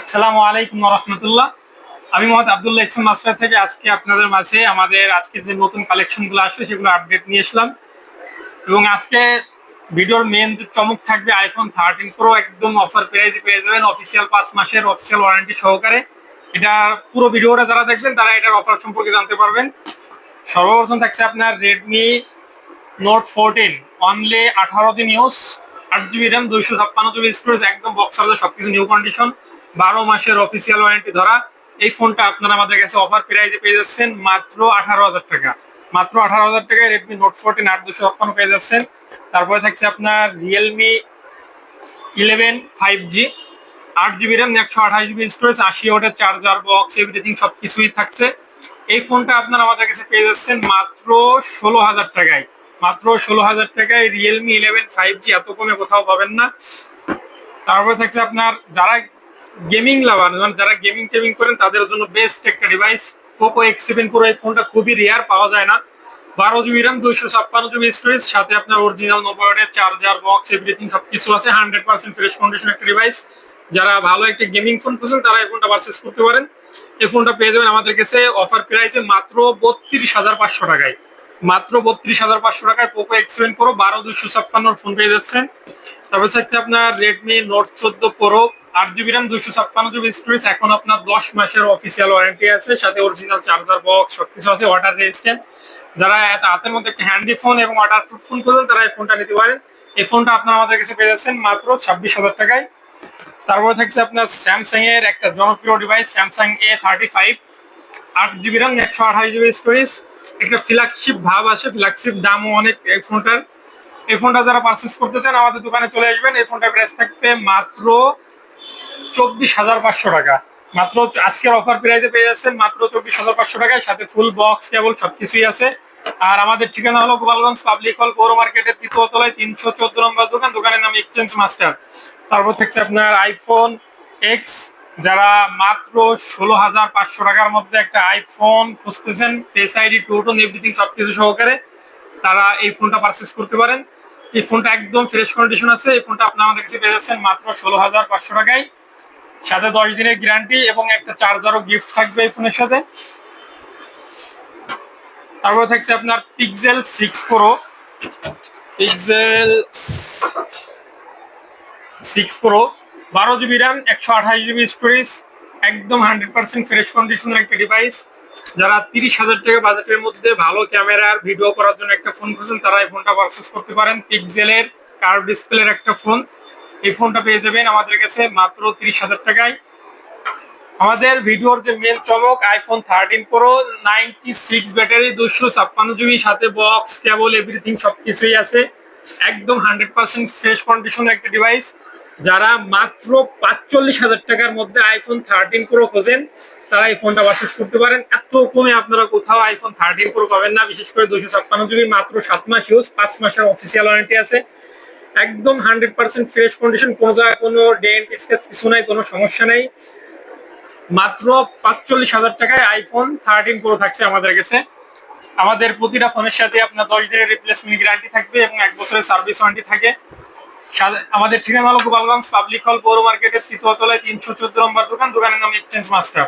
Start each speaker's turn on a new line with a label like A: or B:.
A: আসসালামু আলাইকুম ওয়া রাহমাতুল্লাহ। আমি মোহাম্মদ আব্দুল্লাহ ইহসান মাস্টার থেকে আজকে আপনাদের মাঝে আমাদের আজকে যে নতুন কালেকশনগুলো আসছে সেগুলো আপডেট নিয়ে আসলাম। এবং আজকে ভিডিওর মেন যে চমক থাকবে, আইফোন 13 প্রো একদম অফার প্রাইসে পেয়ে যাবেন, অফিসিয়াল 5 মাসের অফিসিয়াল ওয়ারেন্টি সহকারে। এটা পুরো ভিডিওটা যারা দেখবেন তারা এটার অফার সম্পর্কে জানতে পারবেন। সর্বপ্রথম থাকছে আপনার রেডমি নোট 14 অনলি 18 দিন use, 8 GB RAM, 256 GB storage, একদম বক্স চার্জার, সবকিছু নিউ কন্ডিশন, 12 মাসের অফিসিয়াল ওয়ারেন্টি ধরা। এই ফোনটা আপনারা আমাদের কাছে অফার প্রাইসে পেয়ে যাচ্ছেন মাত্র 18,000 টাকা। মাত্র 18,000 টাকায় রেডমি নোট 14 8 256 পেয়ে যাচ্ছেন। তারপরে থাকছে আপনার Realme 11 5G, 8 GB RAM, 128 GB storage, 80 ওয়াটের চার্জার, বক্স, এভরিথিং সবকিছুই থাকছে। এই ফোনটা আপনারা আমাদের কাছে পেয়ে যাচ্ছেন মাত্র 16,000 টাকায়। মাত্র 16,000 টাকায় রিয়েলমি 11 5G, এত কমে কোথাও পাবেন না। তারপরে থাকছে আপনার যারা গেমিং লাভার, যারা গেমিং টেমিং করেন তাদের জন্য বেস্ট একটা ডিভাইস পোকো X7 Pro। এই ফোনটা খুবই রেয়ার, পাওয়া যায় না। 12 জিবি র্যাম, 256 জিবি স্টোরেজ, সাথে আপনার অরিজিনাল 90 ওয়াটের চার্জার, বক্স, এভরিথিং সবকিছু আছে। 100% ফ্রেশ কন্ডিশন একটা ডিভাইস। যারা ভালো একটা গেমিং ফোন খুঁজছেন তারা এই ফোনটা পারচেস করতে পারেন। এই ফোনটা পেয়ে যাবেন আমাদের কাছে অফার প্রাইসে মাত্র 32,500 টাকায়। মাত্র 32,500 টাকায় পোকো X7 Pro 12 256 ফোন পেয়ে যাচ্ছেন। তারপর হচ্ছে আপনার Redmi note 14 pro, 8 GB RAM, 256 GB storage, এখন আপনার 10 মাসের অফিসিয়াল ওয়ারেন্টি আছে, সাথে অরিজিনাল চার্জার, বক্স সবকিছু আছে, ওয়াটার রেজিস্ট্যান্ট। যারা হাতের মধ্যে একটা হ্যান্ডি ফোন এবং ওয়াটার প্রুফ ফোন খুঁজেন তারা এই ফোনটা নিতে পারেন। এই ফোনটা আপনারা আমাদের কাছে পেয়ে যাচ্ছেন মাত্র 26,000 টাকায়। তারপরে থাকছে আপনার স্যামসাং এর একটা জনপ্রিয় device Samsung A35, 8 GB RAM, 128 GB storage, একটা ফ্ল্যাগশিপ ভাব আসে, ফ্ল্যাগশিপ, দামও অনেক এই ফোনটার। এই ফোনটা যারা পারচেস করতে চান আমাদের দোকানে চলে আসবেন। এই ফোনটার প্রাইস থাকবে মাত্র 24,500 টাকা। মাত্র আজকের অফার প্রাইসে পেয়ে যাচ্ছেন মাত্র 24,500 টাকায়, সাথে ফুল বক্স, কেবল সবকিছুই আছে। আর আমাদের ঠিকানা হলো গোপালগঞ্জ পাবলিক হল, পৌর মার্কেটের 3য় তলায়, 314 নম্বর দোকান। দোকানের নাম এক্সচেঞ্জ মাস্টার। তারপর থাকছে আপনার আইফোন এক্স। যারা মাত্র 16,500 টাকার মধ্যে একটা আইফোন খুঁজতেছেন, ফেস আইডি, টোন, এভরিথিং সবকিছু সহকারে, তারা এই ফোনটা পারচেস করতে পারেন। এই ফোনটা একদম ফ্রেশ কন্ডিশন আছে। এই ফোনটা আপনার আমাদের কাছে পেয়ে যাচ্ছেন মাত্র 16,500 টাকায়, সাথে 10 দিনের গ্যারান্টি এবং একটা চার্জারও গিফট থাকবে এই ফোনের সাথে। তারপরে থাকছে আপনার pixel 6 pro, pixel 6 pro, 12 GB RAM, 128 GB storage, একদম 100% ফ্রেশ কন্ডিশনের একটা ডিভাইস। যারা 30,000 টাকা বাজেটের মধ্যে ভালো ক্যামেরার ভিডিও করার জন্য একটা ফোন খুঁজছেন তারা এই ফোনটা পারচেস করতে পারেন। পিক্সেলের কার্ভ ডিসপ্লের একটা ফোন, এই ফোনটা পেয়ে যাবেন আমাদের কাছে মাত্র 30,000 টাকায়। আমাদের ভিডিওর যে মেন চমক, আইফোন 13 প্রো, 96 ব্যাটারি, 256 জিবি, সাথে বক্স, কেবল, এভরিথিং সবকিছুই আছে। একদম 100% ফ্রেশ কন্ডিশনের একটা ডিভাইস। যারা মাত্র 45,000 টাকার মধ্যে আইফোন 13 প্রো খোঁজেন তারা এই ফোনটা পারচেস করতে পারেন। এত কমে আপনারা কোথাও আইফোন 13 প্রো পাবেন না, বিশেষ করে 256 জিবি, মাত্র 7 মাস ইউজ, 5 মাসের অফিসিয়াল ওয়ারেন্টি আছে। একদম 100% ফ্রেশ কন্ডিশন, কোনো জায়গায় কোনো ডেন্ট স্ক্র্যাচ কিছু নাই, কোনো সমস্যা নাই। মাত্র 45,000 টাকায় আইফোন 13 প্রো থাকছে আমাদের কাছে। আমাদের প্রতিটা ফোনের সাথে আপনার 10 দিনের রিপ্লেসমেন্ট গ্যারান্টি থাকবে এবং 1 বছরের সার্ভিস ওয়ারেন্টি থাকে। আমাদের ঠিকানা হলো গোপালগঞ্জ পাবলিক হল, পৌর মার্কেটের 3য় তলায়, 314 নম্বর দোকান। দোকানের নাম এক্সচেঞ্জ মাস্টার।